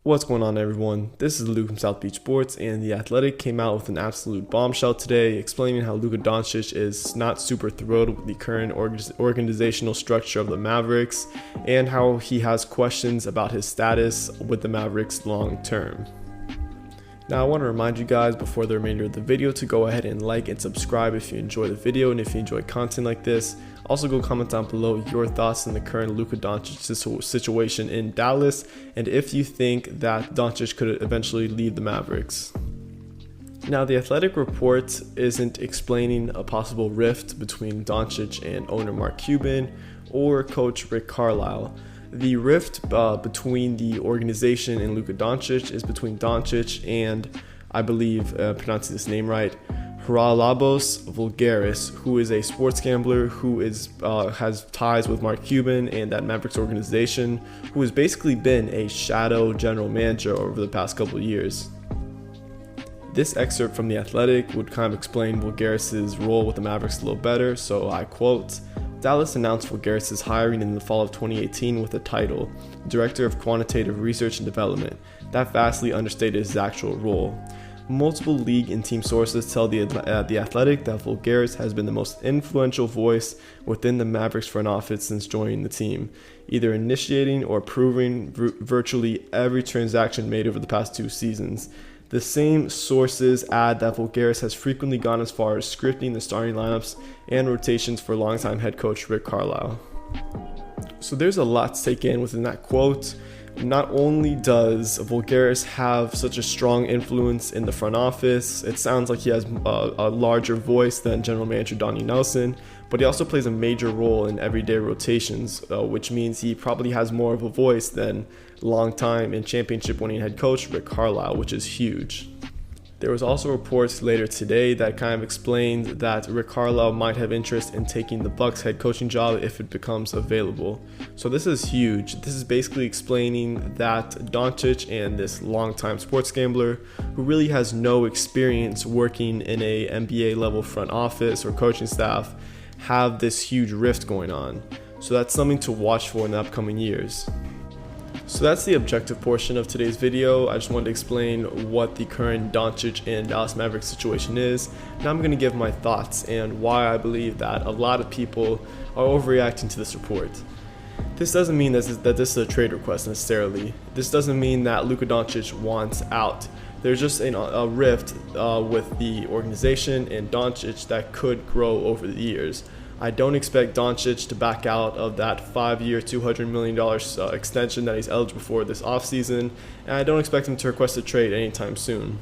What's going on, everyone? This is Luke from South Beach Sports, and The Athletic came out with an absolute bombshell today explaining how Luka Doncic is not super thrilled with the current organizational structure of the Mavericks and how he has questions about his status with the Mavericks long term. Now, I want to remind you guys before the remainder of the video to go ahead and like and subscribe if you enjoy the video and if you enjoy content like this. Also, go comment down below your thoughts on the current Luka Doncic situation in Dallas and if you think that Doncic could eventually leave the Mavericks. Now, the Athletic report isn't explaining a possible rift between Doncic and owner Mark Cuban or coach Rick Carlisle. The rift between the organization and Luka Doncic is between Doncic and, I believe, pronouncing this name right, Haralabos Vulgaris, who is a sports gambler who has ties with Mark Cuban and that Mavericks organization, who has basically been a shadow general manager over the past couple of years. This excerpt from The Athletic would kind of explain Vulgaris' role with the Mavericks a little better, so I quote, "Dallas announced Vulgaris' hiring in the fall of 2018 with the title, Director of Quantitative Research and Development. That vastly understated his actual role. Multiple league and team sources tell the Athletic that Vulgaris has been the most influential voice within the Mavericks front office since joining the team, either initiating or approving virtually every transaction made over the past 2 seasons. The same sources add that Vulgaris has frequently gone as far as scripting the starting lineups and rotations for longtime head coach Rick Carlisle." So there's a lot to take in within that quote. Not only does Vulgaris have such a strong influence in the front office, it sounds like he has a larger voice than general manager Donnie Nelson, but he also plays a major role in everyday rotations, which means he probably has more of a voice than longtime and championship winning head coach Rick Carlisle, which is huge. There was also reports later today that kind of explained that Rick Carlisle might have interest in taking the Bucks head coaching job if it becomes available. So this is huge. This is basically explaining that Doncic and this longtime sports gambler who really has no experience working in a NBA level front office or coaching staff have this huge rift going on. So that's something to watch for in the upcoming years. So that's the objective portion of today's video. I just wanted to explain what the current Doncic and Dallas Mavericks situation is. Now I'm going to give my thoughts and why I believe that a lot of people are overreacting to this report. This doesn't mean that this is a trade request necessarily. This doesn't mean that Luka Doncic wants out. There's just a rift with the organization and Doncic that could grow over the years. I don't expect Doncic to back out of that 5-year, $200 million extension that he's eligible for this offseason, and I don't expect him to request a trade anytime soon.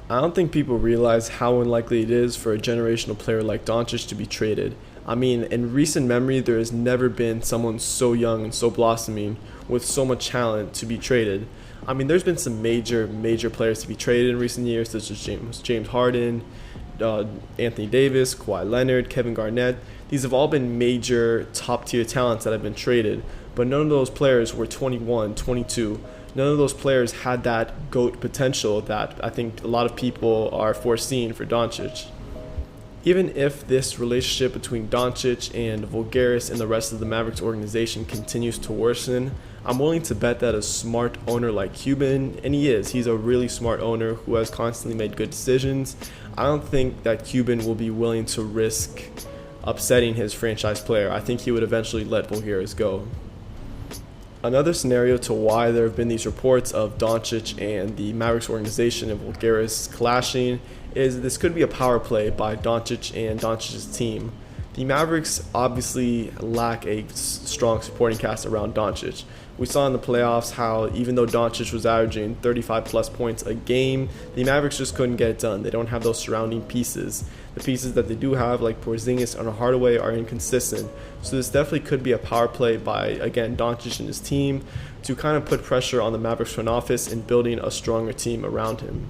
I don't think people realize how unlikely it is for a generational player like Doncic to be traded. I mean, in recent memory, there has never been someone so young and so blossoming with so much talent to be traded. I mean, there's been some major players to be traded in recent years, such as James Harden, Anthony Davis, Kawhi Leonard, Kevin Garnett. These have all been major top-tier talents that have been traded, but none of those players were 21, 22. None of those players had that GOAT potential that I think a lot of people are foreseeing for Doncic. Even if this relationship between Doncic and Vulgaris and the rest of the Mavericks organization continues to worsen, I'm willing to bet that a smart owner like Cuban, and he's a really smart owner who has constantly made good decisions, I don't think that Cuban will be willing to risk upsetting his franchise player. I think he would eventually let Vulgaris go. Another scenario to why there have been these reports of Doncic and the Mavericks organization and Vulgaris clashing is this could be a power play by Doncic and Doncic's team. The Mavericks obviously lack a strong supporting cast around Doncic. We saw in the playoffs how even though Doncic was averaging 35 plus points a game, the Mavericks just couldn't get it done. They don't have those surrounding pieces. The pieces that they do have, like Porzingis and Hardaway, are inconsistent. So this definitely could be a power play by, again, Doncic and his team to kind of put pressure on the Mavericks front office in building a stronger team around him.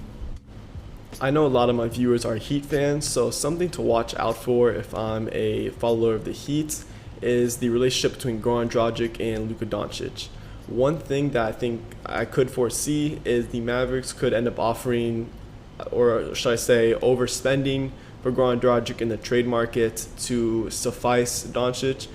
I know a lot of my viewers are Heat fans, so something to watch out for if I'm a follower of the Heat is the relationship between Goran Dragic and Luka Doncic. One thing that I think I could foresee is the Mavericks could end up offering, or should I say overspending for Goran Dragic in the trade market to suffice Doncic.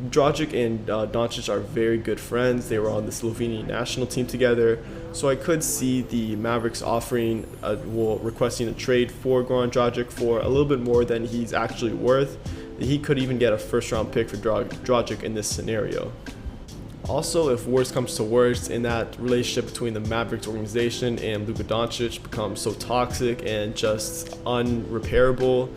Dragic and Doncic are very good friends. They were on the Slovenian national team together. So I could see the Mavericks requesting a trade for Goran Dragic for a little bit more than he's actually worth. He could even get a first-round pick for Dragic in this scenario. Also, if worse comes to worse, in that relationship between the Mavericks organization and Luka Doncic becomes so toxic and just unrepairable,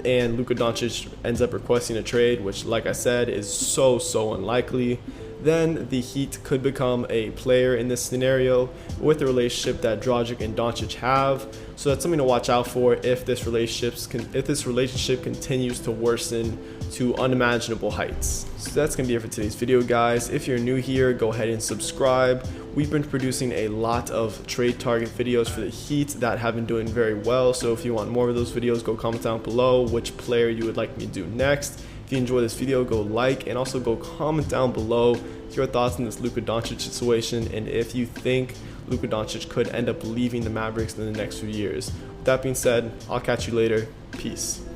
and Luka Doncic ends up requesting a trade, which, like I said, is so unlikely, then the Heat could become a player in this scenario with the relationship that Dragic and Doncic have. So that's something to watch out for if this relationship continues to worsen to unimaginable heights. So that's going to be it for today's video, guys. If you're new here, go ahead and subscribe. We've been producing a lot of trade target videos for the Heat that have been doing very well. So if you want more of those videos, go comment down below which player you would like me to do next. If you enjoyed this video, go like and also go comment down below your thoughts on this Luka Doncic situation and if you think Luka Doncic could end up leaving the Mavericks in the next few years. With that being said, I'll catch you later. Peace.